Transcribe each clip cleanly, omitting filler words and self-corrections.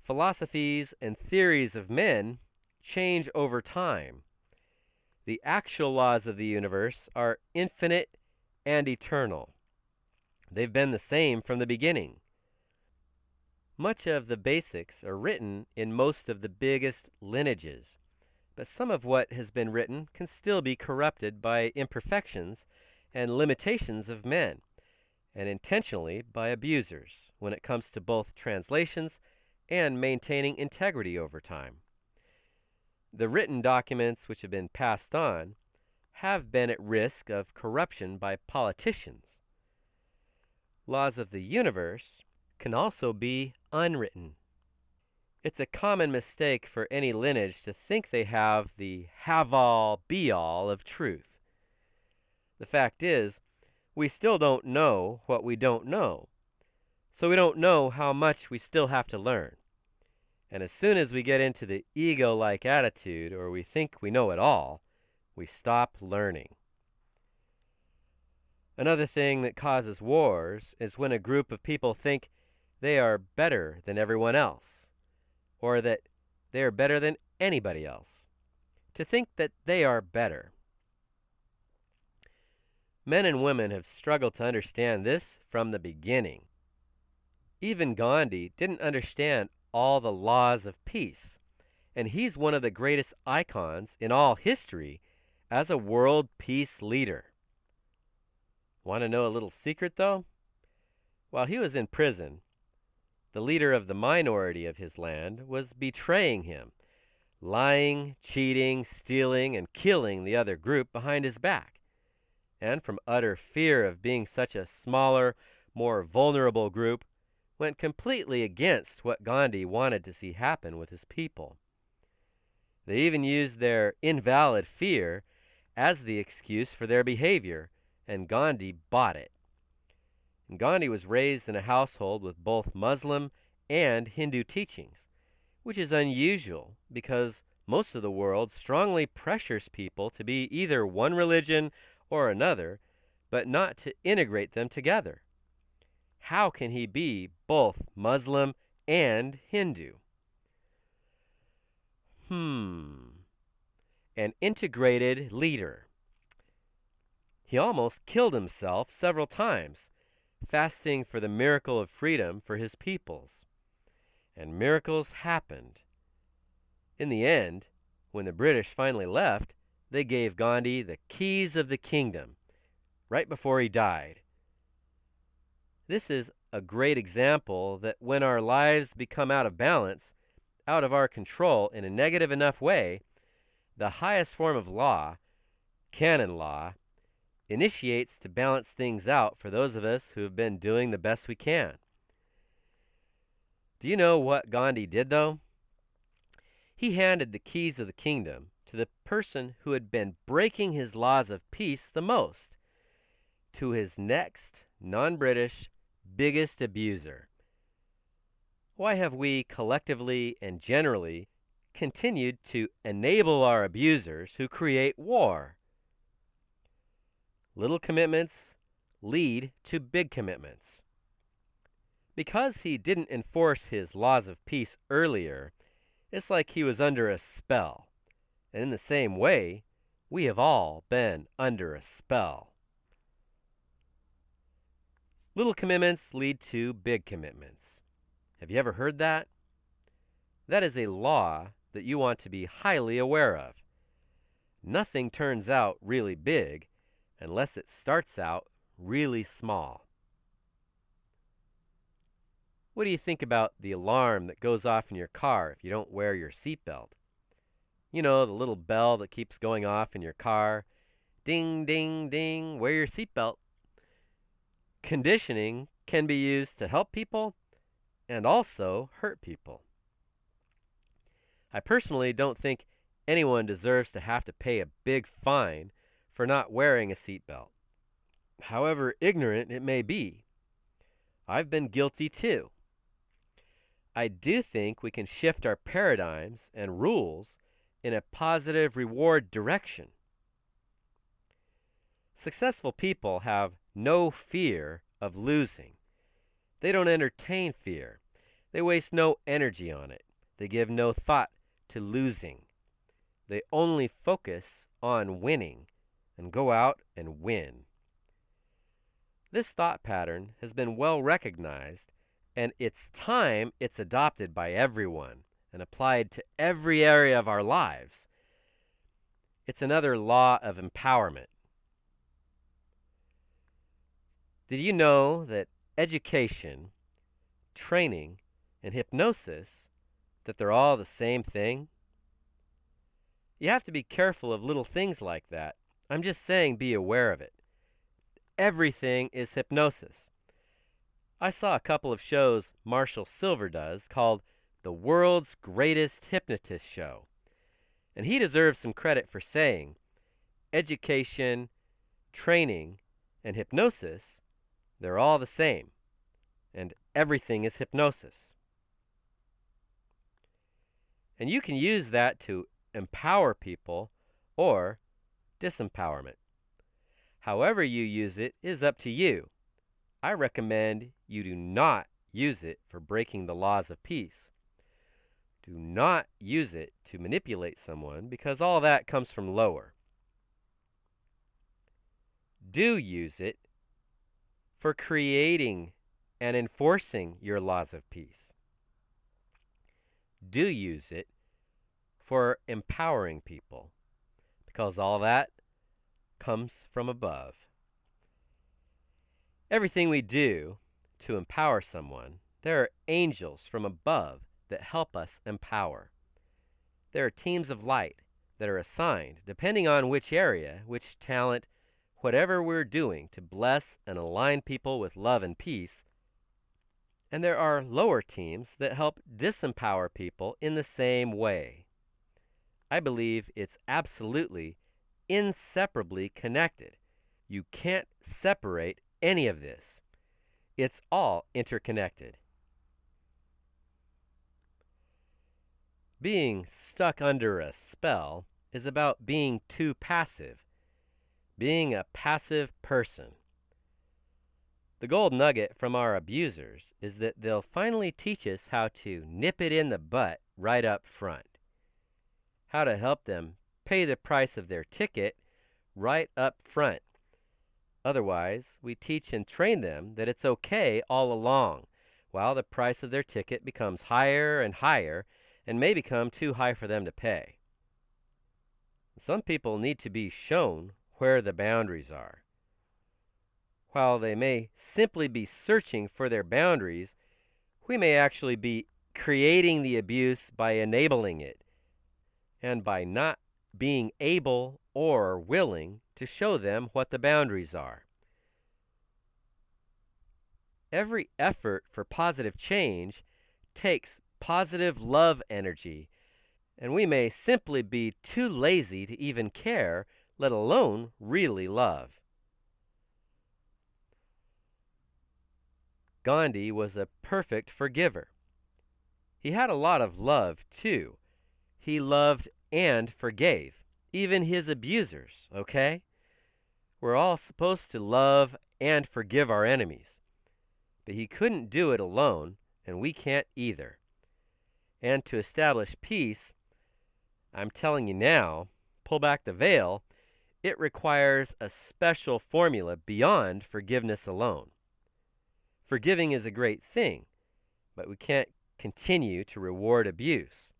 Philosophies and theories of men change over time. The actual laws of the universe are infinite and eternal. They've been the same from the beginning. Much of the basics are written in most of the biggest lineages, but some of what has been written can still be corrupted by imperfections and limitations of men, and intentionally by abusers when it comes to both translations and maintaining integrity over time. The written documents which have been passed on have been at risk of corruption by politicians. Laws of the universe can also be unwritten. It's a common mistake for any lineage to think they have the have-all, be-all of truth. The fact is, we still don't know what we don't know, so we don't know how much we still have to learn. And as soon as we get into the ego-like attitude, or we think we know it all, we stop learning. Another thing that causes wars is when a group of people think they are better than everyone else, or that they are better than anybody else. To think that they are better. Men and women have struggled to understand this from the beginning. Even Gandhi didn't understand all the laws of peace, and he's one of the greatest icons in all history as a world peace leader. Want to know a little secret, though? While he was in prison, the leader of the minority of his land was betraying him, lying, cheating, stealing, and killing the other group behind his back. And from utter fear of being such a smaller, more vulnerable group, went completely against what Gandhi wanted to see happen with his people. They even used their invalid fear as the excuse for their behavior, and Gandhi bought it. And Gandhi was raised in a household with both Muslim and Hindu teachings, which is unusual because most of the world strongly pressures people to be either one religion or another, but not to integrate them together. How can he be both Muslim and Hindu? An integrated leader. He almost killed himself several times, fasting for the miracle of freedom for his peoples. And miracles happened. In the end, when the British finally left, they gave Gandhi the keys of the kingdom right before he died. This is a great example that when our lives become out of balance, out of our control in a negative enough way, the highest form of law, canon law, initiates to balance things out for those of us who have been doing the best we can. Do you know what Gandhi did, though? He handed the keys of the kingdom to the person who had been breaking his laws of peace the most, to his next non-British biggest abuser. Why have we collectively and generally continued to enable our abusers who create war? Little commitments lead to big commitments. Because he didn't enforce his laws of peace earlier, it's like he was under a spell. And in the same way, we have all been under a spell. Little commitments lead to big commitments. Have you ever heard that? That is a law that you want to be highly aware of. Nothing turns out really big unless it starts out really small. What do you think about the alarm that goes off in your car if you don't wear your seatbelt? You know, the little bell that keeps going off in your car. Ding, ding, ding, wear your seatbelt. Conditioning can be used to help people and also hurt people. I personally don't think anyone deserves to have to pay a big fine for not wearing a seatbelt. However ignorant it may be, I've been guilty too. I do think we can shift our paradigms and rules in a positive reward direction. Successful people have no fear of losing. They don't entertain fear. They waste no energy on it. They give no thought to losing. They only focus on winning and go out and win. This thought pattern has been well recognized, and it's time it's adopted by everyone and applied to every area of our lives. It's another law of empowerment. Did you know that education, training, and hypnosis, that they're all the same thing? You have to be careful of little things like that. I'm just saying be aware of it. Everything is hypnosis. I saw a couple of shows Marshall Silver does called The World's Greatest Hypnotist Show. And he deserves some credit for saying education, training, and hypnosis, they're all the same. And everything is hypnosis. And you can use that to empower people or disempowerment. However you use it is up to you. I recommend you do not use it for breaking the laws of peace. Do not use it to manipulate someone because all that comes from lower. Do use it for creating and enforcing your laws of peace. Do use it for empowering people because all that comes from above. Everything we do to empower someone, there are angels from above that help us empower. There are teams of light that are assigned, depending on which area, which talent, whatever we're doing to bless and align people with love and peace. And there are lower teams that help disempower people in the same way. I believe it's absolutely inseparably connected. You can't separate any of this. It's all interconnected. Being stuck under a spell is about being too passive, being a passive person. The gold nugget from our abusers is that they'll finally teach us how to nip it in the butt right up front, how to help them pay the price of their ticket right up front. Otherwise, we teach and train them that it's okay all along, while the price of their ticket becomes higher and higher and may become too high for them to pay. Some people need to be shown where the boundaries are. While they may simply be searching for their boundaries, we may actually be creating the abuse by enabling it and by not being able or willing to show them what the boundaries are. Every effort for positive change takes positive love energy, and we may simply be too lazy to even care, let alone really love. Gandhi was a perfect forgiver. He had a lot of love, too. He loved and forgave, even his abusers, okay? We're all supposed to love and forgive our enemies. But he couldn't do it alone, and we can't either. And to establish peace, I'm telling you now, pull back the veil, it requires a special formula beyond forgiveness alone. Forgiving is a great thing, but we can't continue to reward abuse.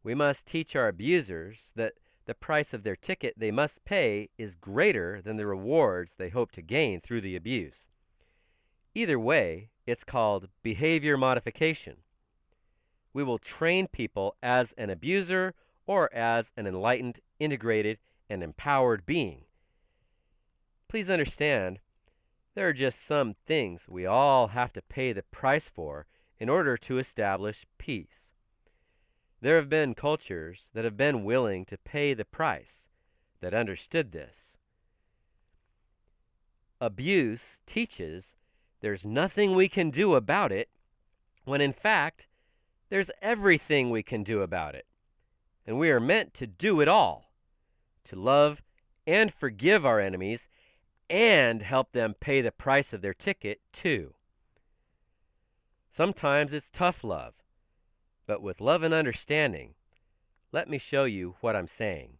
We must teach our abusers that the price of their ticket they must pay is greater than the rewards they hope to gain through the abuse. Either way, it's called behavior modification. We will train people as an abuser or as an enlightened, integrated, and empowered being. Please understand, there are just some things we all have to pay the price for in order to establish peace. There have been cultures that have been willing to pay the price, that understood this. Abuse teaches there's nothing we can do about it, when in fact, there's everything we can do about it. And we are meant to do it all, to love and forgive our enemies and help them pay the price of their ticket too. Sometimes it's tough love, but with love and understanding. Let me show you what I'm saying.